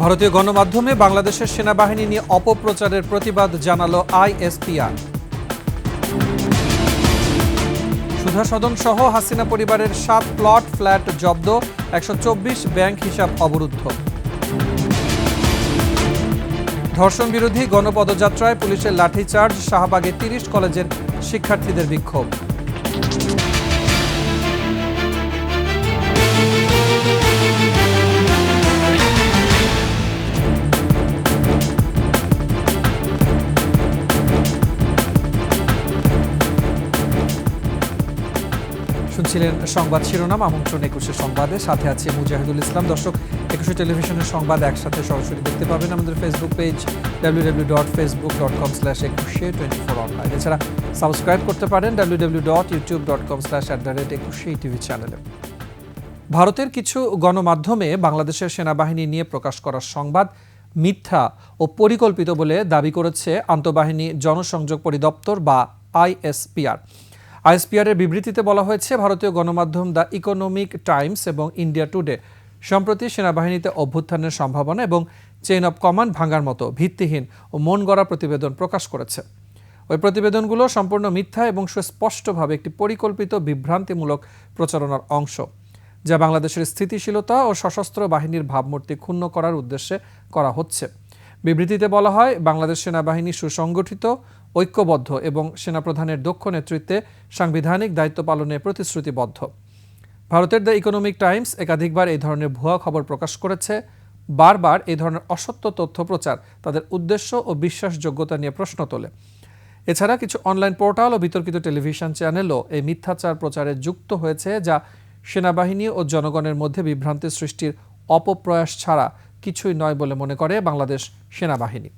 ভারতীয় গণমাধ্যমে বাংলাদেশের সেনাবাহিনী নিয়ে অপপ্রচারের প্রতিবাদ জানালো আইএসপিআর। সুধা সদন সহ হাসিনা পরিবারের 7 প্লট ফ্ল্যাট জব্দ, 124 ব্যাংক হিসাব অবরুদ্ধ। ধর্ষণ বিরোধী গণপদযাত্রায় পুলিশের লাঠিচার্জ, শাহবাগে 30 কলেজের শিক্ষার্থীদের বিক্ষোভ। শুনছিলেন সংবাদ শিরোনাম, আমন্ত্রণ 21 সংবাদে, সাথে আছে মুজাহিদুল ইসলাম। দর্শক, 21 টেলিভিশনের সংবাদ একসাথে সরাসরি দেখতে পাবেন আমাদের ফেসবুক পেজ www.facebook.com/2124online। এছাড়া সাবস্ক্রাইব করতে পারেন www.youtube.com/@21TV চ্যানেলে। ভারতের কিছু গণমাধ্যমে বাংলাদেশের সেনাবাহিনী নিয়ে প্রকাশ করা সংবাদ মিথ্যা ও পরিকল্পিত বলে দাবি করেছে আন্তঃবাহিনী জনসংযোগ পরিদপ্তর বা আইএসপিআর। আইএসপিআর এর বিবৃতিতে বলা হয়েছে, ভারতীয় গণমাধ্যম দ্য ইকোনমিক টাইমস এবং ইন্ডিয়া টুডে সম্প্রতি সেনাবাহিনীতে অভ্যুত্থানের সম্ভাবনা এবং চেইন অব কমান্ড ভাঙার মতো ভিত্তিহীন ও মন গড়া প্রতিবেদন প্রকাশ করেছে। ওই প্রতিবেদনগুলো সম্পূর্ণ মিথ্যা এবং সুস্পষ্টভাবে একটি পরিকল্পিত বিভ্রান্তিমূলক প্রচারণার অংশ, যা বাংলাদেশের স্থিতিশীলতা ও সশস্ত্র বাহিনীর ভাবমূর্তি ক্ষুণ্ণ করার উদ্দেশ্যে করা হচ্ছে। বিবৃতিতে বলা হয়, বাংলাদেশ সেনাবাহিনী সুসংগঠিত, ঐক্যবদ্ধ এবং সেনাপ্রধানের দক্ষ নেতৃত্বে সাংবিধানিক দায়িত্ব পালনে প্রতিশ্রুতিবদ্ধ। ভারতের দ্য ইকোনমিক টাইমস একাধিকবার এই ধরনের ভুয়া খবর প্রকাশ করেছে। বারবার এই ধরনের অসত্য তথ্য প্রচার তাদের উদ্দেশ্য ও বিশ্বাসযোগ্যতা নিয়ে প্রশ্ন তোলে। এছাড়া কিছু অনলাইন পোর্টাল ও বিতর্কিত টেলিভিশন চ্যানেলও এই মিথ্যাচার প্রচারে যুক্ত হয়েছে, যা সেনাবাহিনী ও জনগণের মধ্যে বিভ্রান্তি সৃষ্টির অপপ্রয়াস ছাড়া কিছুই নয় বলে মনে করে বাংলাদেশ সেনাবাহিনী।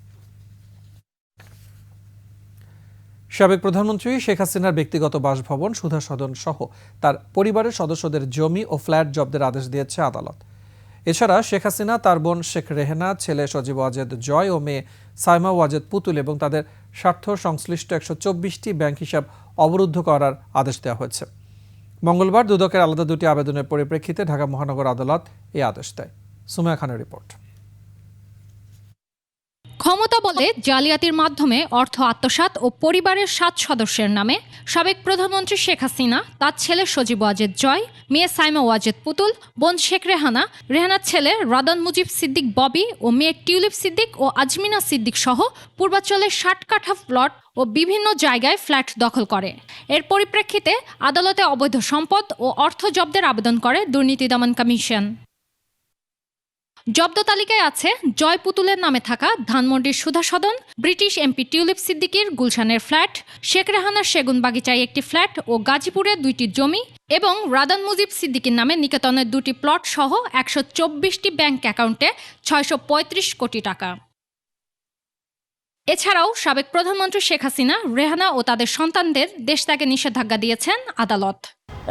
সাবেক প্রধানমন্ত্রী শেখ হাসিনার ব্যক্তিগত বাসভবন, সুধা সদন সহ তার পরিবারের সদস্যদের জমি ও ফ্ল্যাট জব্দের আদেশ দিয়েছে আদালত। এছাড়া শেখ হাসিনা, তার বোন শেখ রেহেনা, ছেলে সজীব ওয়াজেদ জয় ও মেয়ে সাইমা ওয়াজেদ পুতুল এবং তাদের স্বার্থ সংশ্লিষ্ট 124টি ব্যাংক হিসাব অবরুদ্ধ করার আদেশ দেওয়া হয়েছে। মঙ্গলবার দুদকের আলাদা দুটি আবেদনের পরিপ্রেক্ষিতে ঢাকা মহানগর আদালত এই আদেশ দেয়। সুমাইয়া খানের রিপোর্ট। ক্ষমতা বলে জালিয়াতির মাধ্যমে অর্থ আত্মসাৎ ও পরিবারের 7 সদস্যের নামে সাবেক প্রধানমন্ত্রী শেখ হাসিনা, তার ছেলে সজীব ওয়াজেদ জয়, মেয়ে সাইমা ওয়াজেদ পুতুল, বোন শেখ রেহানার ছেলে রাদান মুজিব সিদ্দিক ববি ও মেয়ে টিউলিপ সিদ্দিক ও আজমিনা সিদ্দিক সহ পূর্বাঞ্চলের 60 কাঠা প্লট ও বিভিন্ন জায়গায় ফ্ল্যাট দখল করে। এর পরিপ্রেক্ষিতে আদালতে অবৈধ সম্পদ ও অর্থ জব্দের আবেদন করে দুর্নীতি দমন কমিশন। জব্দ তালিকায় আছে জয় পুতুলের নামে থাকা ধানমন্ডির সুধা সদন, ব্রিটিশ এমপি টিউলিপ সিদ্দিকির গুলশানের ফ্ল্যাট, শেখ রেহানার সেগুন বাগিচায় একটি ফ্ল্যাট ও গাজীপুরে 2টি জমি এবং রাদান মুজিব সিদ্দিকির নামে নিকেতনের 2টি প্লট সহ 124টি ব্যাংক অ্যাকাউন্টে 635 কোটি টাকা। এছাড়াও সাবেক প্রধানমন্ত্রী শেখ হাসিনা, রেহানা ও তাদের সন্তানদের দেশত্যাগে নিষেধাজ্ঞা দিয়েছেন আদালত।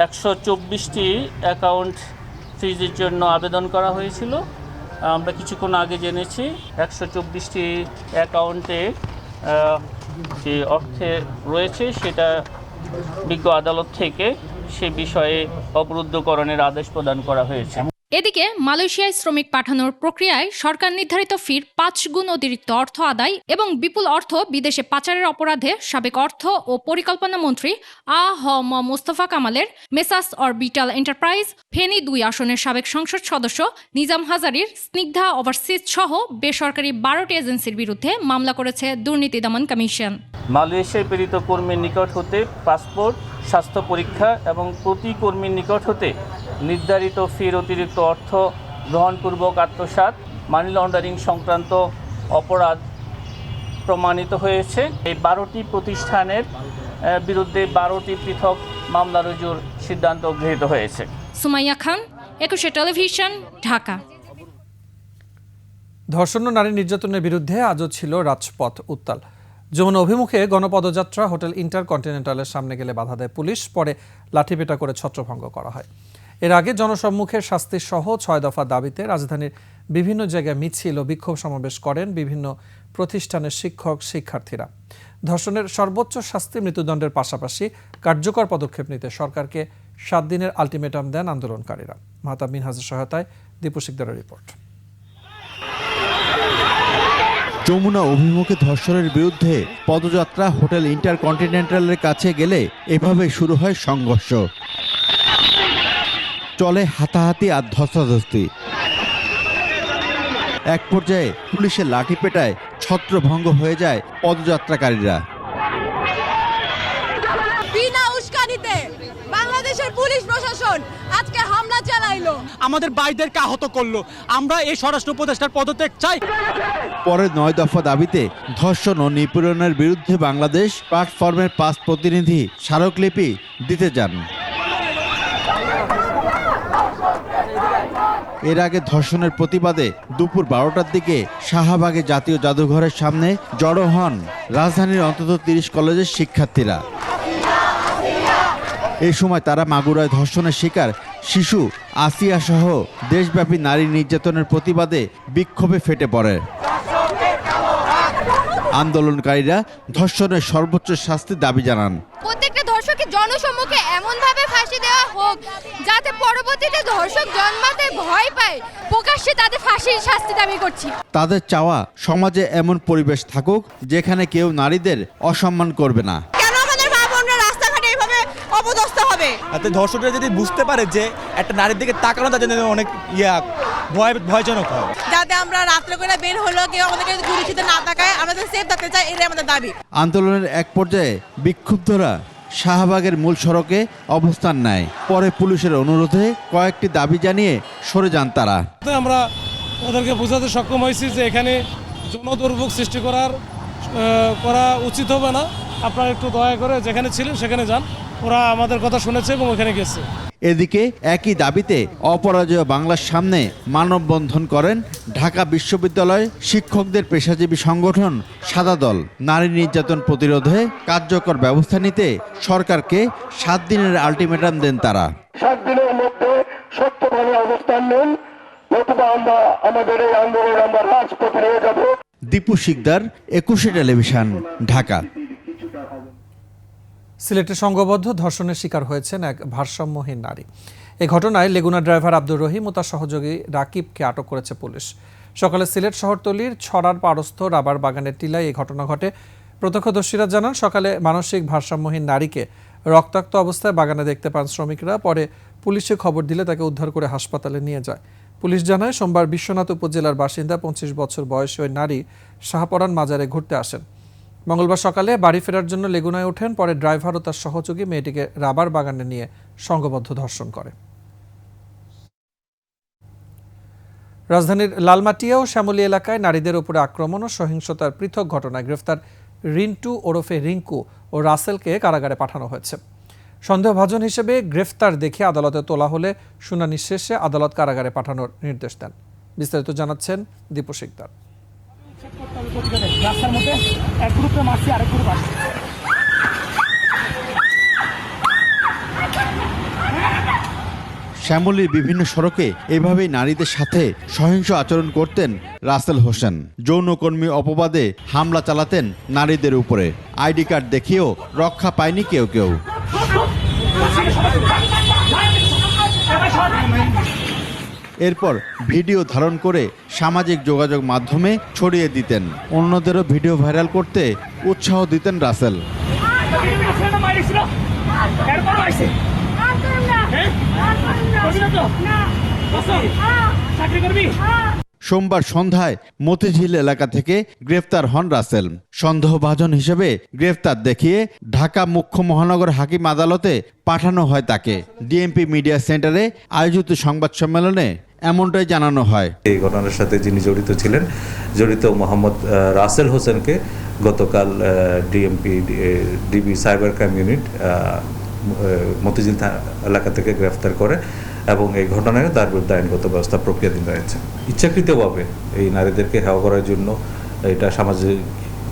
124টি অ্যাকাউন্ট ফ্রিজের জন্য আবেদন করা হয়েছিল। আমরা কিছুক্ষণ আগে জেনেছি 124টি অ্যাকাউন্টে যে অর্থে রয়েছে সেটা বিজ্ঞ আদালত থেকে সে বিষয়ে অবরুদ্ধকরণের আদেশ প্রদান করা হয়েছে। এদিকে মালয়েশিয়ায় শ্রমিক পাঠানোর প্রক্রিয়ায় সরকার নির্ধারিত ফির 5 গুণ অতিরিক্ত অর্থ আদায় এবং বিপুল অর্থ বিদেশে পাচারের অপরাধে সাবেক অর্থ ও পরিকল্পনা মন্ত্রী মোস্তফা কামালের মেসাস অরবিটাল এন্টারপ্রাইজ ফেনী 2 আসনের সাবেক সংসদ সদস্য নিজাম হাজারীর স্নিগ্ধা ওভারসিজ সহ বেসরকারি 12টি এজেন্সির বিরুদ্ধে মামলা করেছে দুর্নীতি দমন কমিশন। মালয়েশিয়ায় প্রেরিত কর্মীর নিকট হতে পাসপোর্ট, স্বাস্থ্য পরীক্ষা এবং প্রতি কর্মীর নিকট হতে নির্ধারিত ফির অতিরিক্ত অর্থ গ্রহণপূর্বক আত্মসাৎ, মানি লন্ডারিং সংক্রান্ত অপরাধ প্রমাণিত হয়েছে। এই 12টি প্রতিষ্ঠানের বিরুদ্ধে 12টি পৃথক মামলা রুজুর সিদ্ধান্ত গৃহীত হয়েছে। সুমাইয়া খান, 21 টেলিভিশন, ঢাকা। ধর্ষণ ও নারী নির্যাতনের বিরুদ্ধে আজও ছিল রাজপথ উত্তাল। যমুনা অভিমুখে গণপদযাত্রা হোটেল ইন্টারকন্টিনেন্টালের সামনে গেলে বাধা দেয় পুলিশ, পরে লাঠিপেটা করে ছত্রভঙ্গ করা হয়। এর আগে জনসম্মুখে শাস্তি সহ 6 দফা দাবিতে রাজধানীর বিভিন্ন জায়গায় মিছিল ও বিক্ষোভ সমাবেশ করেন বিভিন্ন প্রতিষ্ঠানের শিক্ষক শিক্ষার্থীরা। ধর্ষণের সর্বোচ্চ শাস্তি মৃত্যুদণ্ডের পাশাপাশি কার্যকর পদক্ষেপ নিতে সরকারকে 7 দিনের আলটিমেটাম দেন আন্দোলনকারীরা। মাহতাব মিনহাজের সহায়তায় দীপু শিকদারের রিপোর্ট। যমুনা অভিমুখে ধর্ষণের বিরুদ্ধে পদযাত্রা হোটেল ইন্টারকন্টিনেন্টালের কাছে গেলে এভাবে শুরু হয় সংঘর্ষ। চলে হাতাহাতি আর ধস্তাধস্তি। এক পর্যায়ে পুলিশের লাঠি পেটায় ছত্রভঙ্গ হয়ে যায় পদযাত্রাকারীরা। বিনা উস্কানিতে বাংলাদেশের পুলিশ প্রশাসন আজকে হামলা চালাইলো, আমাদের ভাইদেরকে আহত করলো। আমরা এই স্বরাষ্ট্র উপদেষ্টার পদত্যাগ চাই। পরে 9 দফা দাবিতে ধর্ষণ ও নিপীড়নের বিরুদ্ধে বাংলাদেশ প্ল্যাটফর্মের 5 প্রতিনিধি স্মারকলিপি দিতে যান। এর আগে ধর্ষণের প্রতিবাদে দুপুর 12টার দিকে শাহবাগে জাতীয় জাদুঘরের সামনে জড়ো হন রাজধানীর অন্তত 30 কলেজের শিক্ষার্থীরা। এই সময় তারা মাগুরায় ধর্ষণের শিকার শিশু আসিয়া সহ দেশব্যাপী নারী নির্যাতনের প্রতিবাদে বিক্ষোভে ফেটে পড়ে। আন্দোলনকারীরা ধর্ষণের সর্বোচ্চ শাস্তির দাবি জানান। প্রত্যেকটা ধর্ষককে জনসম্মুখে এমনভাবে ফাঁসি দেওয়া হোক যাতে পরবর্তীতে ধর্ষক জন্মাতে ভয় পায়। প্রকাশ্যে তাদের ফাঁসির শাস্তি দাবি করছি। তাদের চাওয়া সমাজে এমন পরিবেশ থাকুক যেখানে কেউ নারীদের অসম্মান করবে না। কেন আমাদের মা বোনরা রাস্তাঘাটে এইভাবে অপদস্থ হবে? ধর্ষকরা যদি বুঝতে পারে যে একটা নারীর দিকে তাকানো তাদের জন্য অনেক ভয়জনক হয়। যাতে আমরা রাত্রে করে বের হলো কেউ আমাদেরকে গুরুত্ব না তাকায়, আমাদের সেফ থাকতে চাই, এটাই আমাদের দাবি। আন্দোলনের এক পর্যায়ে বিক্ষুব্ধরা শাহবাগের মূল সড়কে অবস্থান নেয়। পরে পুলিশের অনুরোধে কয়েকটি দাবি জানিয়ে সরে যান তারা। আমরা ওদেরকে বোঝাতে সক্ষম হয়েছি যে এখানে জনদুর্ভোগ সৃষ্টি করা উচিত হবে না। আপনারা একটু দয়া করে যেখানে ছিলেন সেখানে যান। ওরা আমাদের কথা শুনেছে এবং ওখানে গেছে। এদিকে একই দাবিতে অপরাজেয় বাংলার সামনে মানববন্ধন করেন ঢাকা বিশ্ববিদ্যালয় শিক্ষকদের পেশাজীবী সংগঠন সাদা দল। নারী নির্যাতন প্রতিরোধে কার্যকর ব্যবস্থা নিতে সরকারকে 7 দিনের আলটিমেটাম দেন তারা। 7 দিনের মধ্যে সত্যভাবে অবস্থান নেন, নতুবা আমরা আমাদের এই আন্দোলন আমরা রাজপথে নিয়ে যাব। দীপু শিকদার, 21 টেলিভিশন, ঢাকা। সিলেটে সংঘবদ্ধ ধর্ষণের শিকার হয়েছেন এক ভারসাম্যহীন নারী। এ ঘটনায় লেগুনা ড্রাইভার আব্দুর রহিম ও তার সহযোগী রাকিবকে আটক করেছে পুলিশ। সকালে সিলেট শহরতলির ছড়ার পারস্থ রাবার বাগানের টিলায় এই ঘটনা ঘটে। প্রত্যক্ষদর্শীরা জানান, সকালে মানসিক ভারসাম্যহীন নারীকে রক্তাক্ত অবস্থায় বাগানে দেখতে পান শ্রমিকরা। পরে পুলিশে খবর দিলে তাকে উদ্ধার করে হাসপাতালে নিয়ে যায়। পুলিশ জানায়, সোমবার বিশ্বনাথ উপজেলার বাসিন্দা 25 বছর বয়সী ওই নারী শাহপরান মাজারে ঘুরতে আসেন। মঙ্গলবার সকালে বাড়ি ফেরার জন্য লেগুনায় ওঠেন। পরে ড্রাইভার ও তার সহযোগী মেয়েটিকে রাবার বাগানে নিয়ে সংঘবদ্ধ ধর্ষণ করে। রাজধানীর লালমাটিয়া ও শ্যামলী এলাকায় নারীদের উপরে আক্রমণ ও সহিংসতার পৃথক ঘটনায় গ্রেফতার রিন্টু ওরফে রিঙ্কু ও রাসেলকে কারাগারে পাঠানো হয়েছে। সন্দেহভাজন হিসেবে গ্রেফতার দেখে আদালতে তোলা হলে শুনানি শেষে আদালত কারাগারে পাঠানোর নির্দেশ দেন। বিস্তারিত জানাচ্ছেন দীপু শিকদার। রাস্তার মধ্যে এক গ্রুপে মারছি, আরেক গ্রুপ আসছে। শ্যামলীর বিভিন্ন সড়কে এভাবেই নারীদের সাথে সহিংস আচরণ করতেন রাসেল হোসেন। যৌনকর্মী অপবাদে হামলা চালাতেন নারীদের উপরে। আইডি কার্ড দেখিয়েও রক্ষা পায়নি কেউ কেউ। এরপর ভিডিও ধারণ করে সামাজিক যোগাযোগ মাধ্যমে ছড়িয়ে দিতেন। অন্যদেরও ভিডিও ভাইরাল করতে উৎসাহ দিতেন রাসেল। সোমবার সন্ধ্যায় মতিঝিল এলাকা থেকে গ্রেফতার হন রাসেল। সন্দেহভাজন হিসেবে গ্রেফতার দেখিয়ে ঢাকা মুখ্য মহানগর হাকিম আদালতে পাঠানো হয় তাকে। ডিএমপি মিডিয়া সেন্টারে আয়োজিত সংবাদ সম্মেলনে এমনটাই জানানো হয়। এই ঘটনার সাথে যিনি জড়িত মোহাম্মদ রাসেল হোসেনকে গতকাল DB cyber crime unit Motijheel এলাকা থেকে গ্রেফতার করে এবং এই ঘটনায় তার বিরুদ্ধে আইনগত ব্যবস্থা প্রক্রিয়াধীন রয়েছে। ইচ্ছাকৃতভাবে এই নারীদেরকে হেয় করার জন্য এটা সামাজিক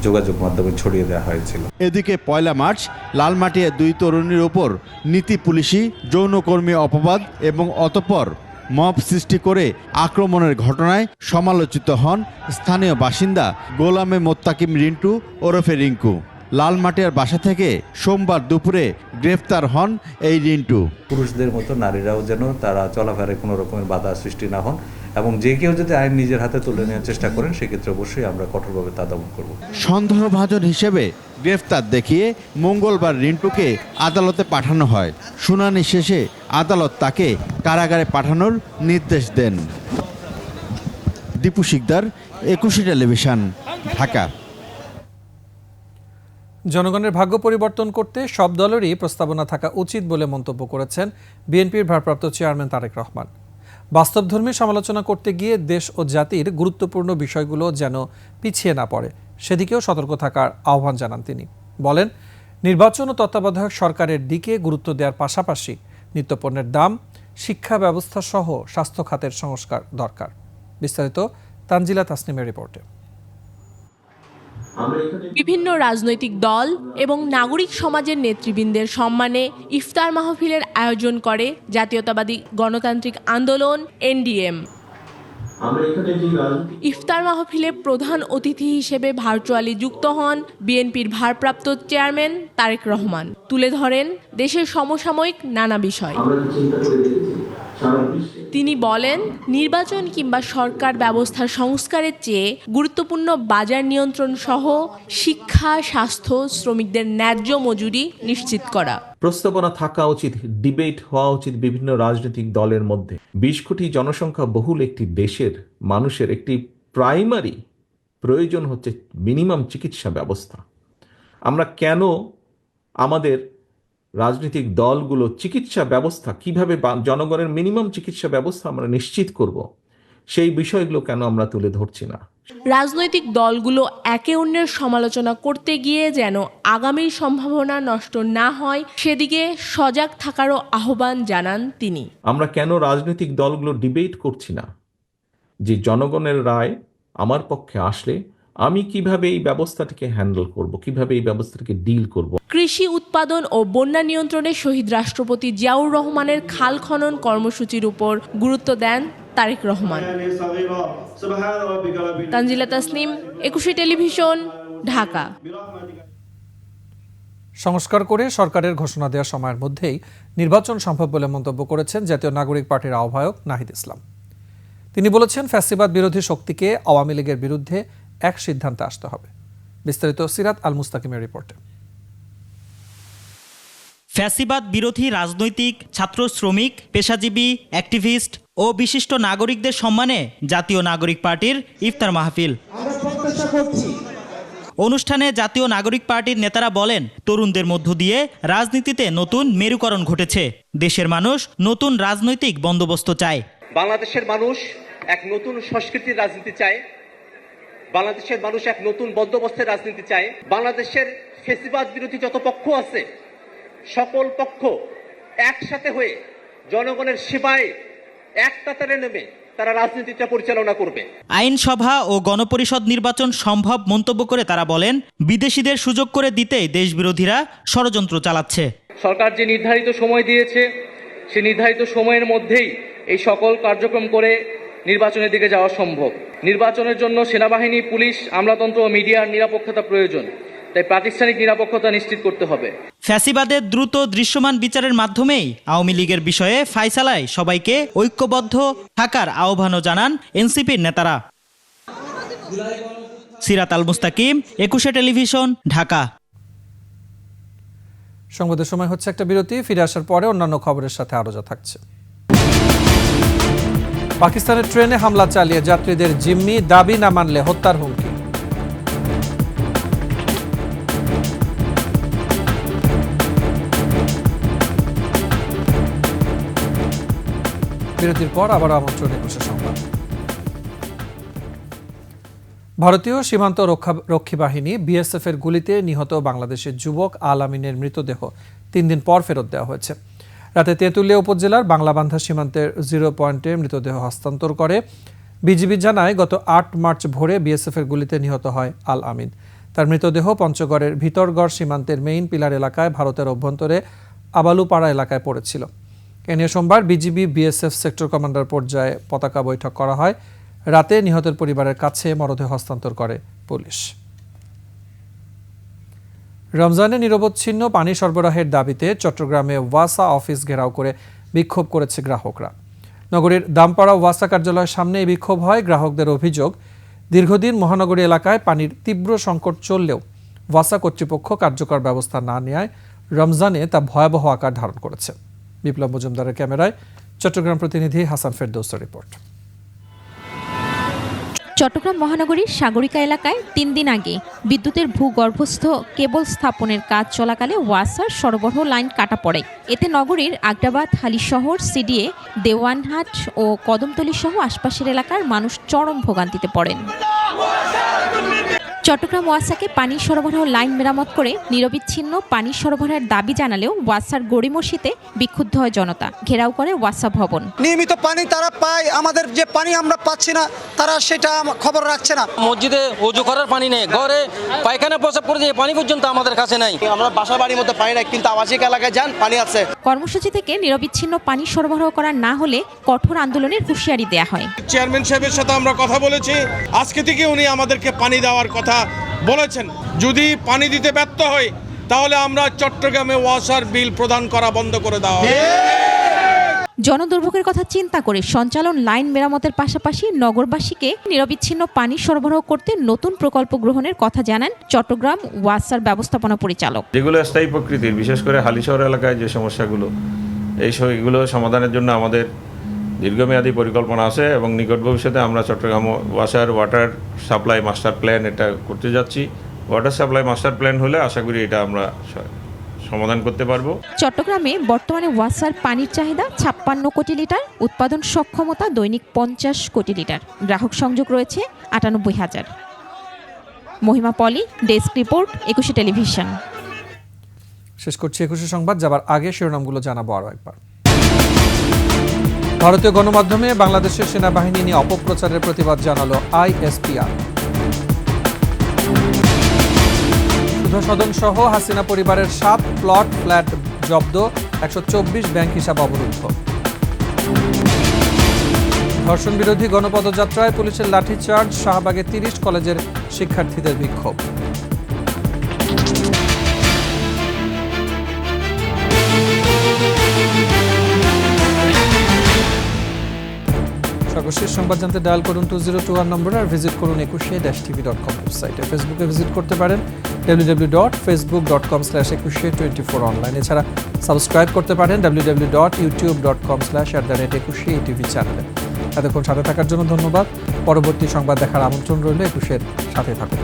যোগাযোগ মাধ্যমে ছড়িয়ে দেওয়া হয়েছিল। এদিকে 1 মার্চ লালমাটিয়া 2 তরুণীর ওপর নীতি পুলিশি যৌনকর্মী অপবাদ এবং অতঃপর মব সৃষ্টি করে আক্রমণের ঘটনায় সমালোচিত হন স্থানীয় বাসিন্দা গোলামে মোত্তাকিম রিন্টু ওরফে রিঙ্কু। লালমাটিয়ার বাসা থেকে সোমবার দুপুরে গ্রেফতার হন এই রিন্টু। পুরুষদের মতো নারীরাও যেন তারা চলাফেরায় কোনো রকমের বাধা সৃষ্টি না হন এবং যে কেউ যদি আইন নিজের হাতে তুলে নেওয়ার চেষ্টা করেন সেক্ষেত্রে অবশ্যই আমরা কঠোরভাবে তা দমন করব। সন্দেহভাজন হিসেবে গ্রেফতার দেখিয়ে মঙ্গলবার রিন্টুকে আদালতে পাঠানো হয়। শুনানি শেষে আদালত তাকে কারাগারে পাঠানোর নির্দেশ দেন। দীপু শিকদার, 21 টেলিভিশন, ঢাকা। জনগণের ভাগ্য পরিবর্তন করতে সব দলেরই প্রস্তাবনা থাকা উচিত বলে মন্তব্য করেছেন বিএনপির ভারপ্রাপ্ত চেয়ারম্যান তারেক রহমান। বাস্তবধর্মী সমালোচনা করতে গিয়ে দেশ ও জাতির গুরুত্বপূর্ণ বিষয়গুলো যেন পিছিয়ে না পড়ে সেদিকেও সতর্ক থাকার আহ্বান জানান তিনি। বলেন, নির্বাচন ও তত্ত্বাবধায়ক সরকারের দিকে গুরুত্ব দেওয়ার পাশাপাশি নিত্যপণ্যের দাম, শিক্ষা ব্যবস্থা সহ স্বাস্থ্য খাতের সংস্কার দরকার। বিস্তারিত তানজিলা তাসনিমের রিপোর্টে। বিভিন্ন রাজনৈতিক দল এবং নাগরিক সমাজের নেতৃবৃন্দের সম্মানে ইফতার মাহফিলের আয়োজন করে জাতীয়তাবাদী গণতান্ত্রিক আন্দোলন এনডিএম। ইফতার মাহফিলে প্রধান অতিথি হিসেবে ভার্চুয়ালি যুক্ত হন বিএনপির ভারপ্রাপ্ত চেয়ারম্যান তারেক রহমান। তুলে ধরেন দেশের সমসাময়িক নানা বিষয়। তিনি বলেন, নির্বাচন কিংবা সরকার ব্যবস্থার সংস্কারের চেয়ে গুরুত্বপূর্ণ বাজার নিয়ন্ত্রণ সহ শিক্ষা, স্বাস্থ্য, শ্রমিকদের ন্যায্য মজুরি নিশ্চিত করা। প্রস্তাবনা থাকা উচিত, ডিবেট হওয়া উচিত বিভিন্ন রাজনৈতিক দলের মধ্যে। 20 কোটি জনসংখ্যা বহুল একটি দেশের মানুষের একটি প্রাইমারি প্রয়োজন হচ্ছে মিনিমাম চিকিৎসা ব্যবস্থা। আমরা কেন আমাদের রাজনৈতিক দলগুলো চিকিৎসা ব্যবস্থা কিভাবে জনগণের মিনিমাম চিকিৎসা ব্যবস্থা আমরা নিশ্চিত করব, সেই বিষয়গুলো কেন আমরা তুলে ধরছি না? রাজনৈতিক দলগুলো একে অন্যের সমালোচনা করতে গিয়ে যেন আগামীর সম্ভাবনা নষ্ট না হয় সেদিকে সজাগ থাকারও আহ্বান জানান তিনি। আমরা কেন রাজনৈতিক দলগুলো ডিবেট করছি না যে জনগণের রায় আমার পক্ষে আসলে আমি কিভাবে এই ব্যবস্থাটাকে হ্যান্ডেল করব, কিভাবে এই ব্যবস্থাটাকে ডিল করব। কৃষি উৎপাদন ও বন্যা নিয়ন্ত্রণে শহীদ রাষ্ট্রপতি জিয়াউর রহমানের খাল খনন কর্মসূচির উপর গুরুত্ব দেন তারেক রহমান। তানজিলা তাসনিম, 21 টেলিভিশন, ঢাকা। সংস্কার করে সরকারের ঘোষণা দেওয়ার সময়ের মধ্যেই নির্বাচন সম্ভব বলে মন্তব্য করেছেন জাতীয় নাগরিক পার্টির আহ্বায়ক নাহিদ ইসলাম। তিনি বলেছেন, ফ্যাসিবাদ বিরোধী শক্তিকে আওয়ামী লীগের বিরুদ্ধে এক সিদ্ধান্তে আসতে হবে। বিস্তারিত সিরাত আল মুস্তাকিমের রিপোর্টে। ফ্যাসিবাদ বিরোধী রাজনৈতিক ছাত্র, শ্রমিক, পেশাজীবী, অ্যাক্টিভিস্ট ও বিশিষ্ট নাগরিকদের সম্মানে জাতীয় নাগরিক পার্টির ইফতার মাহফিল। অনুষ্ঠানে জাতীয় নাগরিক পার্টির নেতারা বলেন, তরুণদের মধ্য দিয়ে রাজনীতিতে নতুন মেরুকরণ ঘটেছে। দেশের মানুষ নতুন রাজনৈতিক বন্দোবস্ত চায়। বাংলাদেশের মানুষ এক নতুন সংস্কৃতির রাজনীতি চায়। বাংলাদেশের মানুষ এক নতুন বন্দোবস্তের রাজনীতি চায়। বাংলাদেশের ফ্যাসিবাদ বিরোধী যত পক্ষ আছে সকল পক্ষ একসাথে হয়ে জনগণের সেবায় এক কাতারে নেমে তারা রাজনীতিটা পরিচালনা করবে। আইনসভা ও গণপরিষদ নির্বাচন সম্ভব মন্তব্য করে তারা বলেন, বিদেশিদের সুযোগ করে দিতেই দেশবিরোধীরা ষড়যন্ত্র চালাচ্ছে। সরকার যে নির্ধারিত সময় দিয়েছে সেই নির্ধারিত সময়ের মধ্যেই এই সকল কার্যক্রম করে নির্বাচনের দিকে যাওয়া সম্ভব। নির্বাচনের জন্য সেনাবাহিনী, পুলিশ, আমলাতন্ত্র ও মিডিয়ার নিরাপত্তা প্রয়োজন, তাই প্রাতিষ্ঠানিক নিরাপত্তা নিশ্চিত করতে হবে। ফ্যাসিবাদের দ্রুত দৃশ্যমান বিচারের মাধ্যমেই আওয়ামী লীগের বিষয়ে ফায়সালায় সবাইকে ঐক্যবদ্ধ থাকার আহ্বানও জানান এনসিপির নেতারা। সিরাত আল মুস্তাকিম, 21 টেলিভিশন, ঢাকা। সংবাদের সময় হচ্ছে একটা বিরতি। ফিরে আসার পরে অন্যান্য খবরের সাথে আরো যা থাকছে। পাকিস্তানের ট্রেনে হামলা চালিয়ে যাত্রীদের জিম্মি, দাবি না মানলে হত্যার হুমকি। বিরতির পর আবার আমন্ত্রণ 21 সংবাদ। ভারতীয় সীমান্ত রক্ষী বাহিনী বিএসএফ এর গুলিতে নিহত বাংলাদেশের যুবক আল আমিনের মৃতদেহ 3 দিন পর ফেরত দেওয়া হয়েছে। রাতে তেঁতুলিয়া উপজেলার বাংলাবান্ধা সীমান্তের 0 পয়েন্টে মৃতদেহ হস্তান্তর করে বিজিবি জানায়, গত 8 মার্চ ভোরে বিএসএফ এর গুলিতে নিহত হয় আল আমিন। তার মৃতদেহ পঞ্চগড়ের ভিতরগড় সীমান্তের মেইন পিলার এলাকায় ভারতের অভ্যন্তরে আবালুপাড়া এলাকায় পড়েছিল। এ নিয়ে সোমবার বিজিবি বিএসএফ সেক্টর কমান্ডার পর্যায়ে পতাকা বৈঠক করা হয়। রাতে নিহতের পরিবারের কাছে মরদেহ হস্তান্তর করে পুলিশ। রমজানে নিরবচ্ছিন্ন পানি সরবরাহের দাবিতে চট্টগ্রামে ওয়াসা অফিস ঘেরাও করে বিক্ষোভ করেছে গ্রাহকরা। নগরীর দামপাড়া ওয়াসা কার্যালয়ের সামনে এই বিক্ষোভ হয়। গ্রাহকদের অভিযোগ, দীর্ঘদিন মহানগরী এলাকায় পানির তীব্র সংকট চললেও ওয়াসা কর্তৃপক্ষ কার্যকর ব্যবস্থা না নেওয়ায় রমজানে তা ভয়াবহ আকার ধারণ করেছে। বিপ্লব মজুমদারের ক্যামেরায় চট্টগ্রাম প্রতিনিধি হাসান ফেরদৌসের রিপোর্ট। চট্টগ্রাম মহানগরীর সাগরিকা এলাকায় 3 দিন আগে বিদ্যুতের ভূগর্ভস্থ কেবল স্থাপনের কাজ চলাকালে ওয়াসার সরবরাহ লাইন কাটা পড়ে। এতে নগরীর আগ্রাবাদ, হালিশহর, সিডিএ, দেওয়ানহাট ও কদমতলী সহ আশপাশের এলাকার মানুষ চরম ভোগান্তিতে পড়েন। চট্টগ্রাম ওয়াসাকে পানি সরবরাহ লাইন মেরামত করে নিরবিচ্ছিন্ন পানি সরবরাহের দাবি জানালেও ওয়াসার গড়িমসিতে বিক্ষুব্ধ হয় জনতা। ঘেরাও করে ওয়াসা ভবন। নিয়মিত পানি তারা পায়, আমাদের যে পানি আমরা পাচ্ছি না তারা সেটা খবর রাখছে না। মসজিদে ওযু করার পানি নেই, ঘরে পায়খানা প্রস্রাব করে যে পানি পর্যন্ত আমাদের কাছে নাই। আমরা বাসা বাড়ির মধ্যে পানি নাই, কিন্তু আবাসিক এলাকায় যান পানি আছে। কর্মসূচি থেকে নিরবিচ্ছিন্ন পানি সরবরাহ করা না হলে কঠোর আন্দোলনের হুঁশিয়ারি দেওয়া হয়। চেয়ারম্যান সাহেবের সাথে আমরা কথা বলেছি, আজকে থেকে উনি আমাদেরকে পানি দেওয়ার কথা বলেছেন। যদি পানি দিতে ব্যর্থ হয় তাহলে আমরা চট্টগ্রামে ওয়াসার বিল প্রদান করা বন্ধ করে দেওয়া হবে। জনদুর্ভোগের কথা চিন্তা করে সঞ্চালন লাইন মেরামতের পাশাপাশি নগরবাসীকে নিরবিচ্ছিন্ন পানি সরবরাহ করতে নতুন প্রকল্প গ্রহণের কথা জানান চট্টগ্রাম ওয়াসার ব্যবস্থাপনা পরিচালক। যেগুলো স্থায়ী প্রকৃতির, বিশেষ করে হালিশহর এলাকায় যে সমস্যাগুলো, এইগুলো সমাধানের জন্য আমাদের দীর্ঘমেয়াদী পরিকল্পনা আছে এবং নিকট ভবিষ্যতে আমরা চট্টগ্রাম ওয়াসার ওয়াটার সাপ্লাই মাস্টার প্ল্যান এটা করতে যাচ্ছি। ওয়াটার সাপ্লাই মাস্টার প্ল্যান হলে আশা করি এটা আমরা সমাধান করতে পারবো। চট্টগ্রামে বর্তমানে ওয়াসার পানির চাহিদা 56 কোটি লিটার, উৎপাদন সক্ষমতা দৈনিক 50 কোটি লিটার, গ্রাহক সংযোগ রয়েছে 98,000। মহিমা পলি, ডেস্ক রিপোর্ট, 21 টেলিভিশন। শেষ করছি 21 সংবাদ। যাবার আগে শিরোনামগুলো জানাবো আরও একবার। ভারতীয় গণমাধ্যমে বাংলাদেশের সেনাবাহিনী নিয়ে অপপ্রচারের প্রতিবাদ জানালো আইএসপিআর। সুধা সদন সহ হাসিনা পরিবারের 7 প্লট ফ্ল্যাট জব্দ, 124 ব্যাংক হিসাব অবরুদ্ধ। ধর্ষণ বিরোধী গণপদযাত্রায় পুলিশের লাঠিচার্জ, শাহবাগে 30 কলেজের শিক্ষার্থীদের বিক্ষোভ। সর্বশেষ সংবাদ জানতে ডায়াল করুন 2021 নম্বর আর ভিজিট করুন 21-tv.com ওয়েবসাইটে। ফেসবুকে ভিজিট করতে পারেন www.facebook.com/2124 অনলাইন। এছাড়া সাবস্ক্রাইব করতে পারেন www.youtube.com/21tv চ্যানেলে। এতক্ষণ সাথে থাকার জন্য ধন্যবাদ। পরবর্তী সংবাদ দেখার আমন্ত্রণ রইল। 21-এর সাথে থাকুন।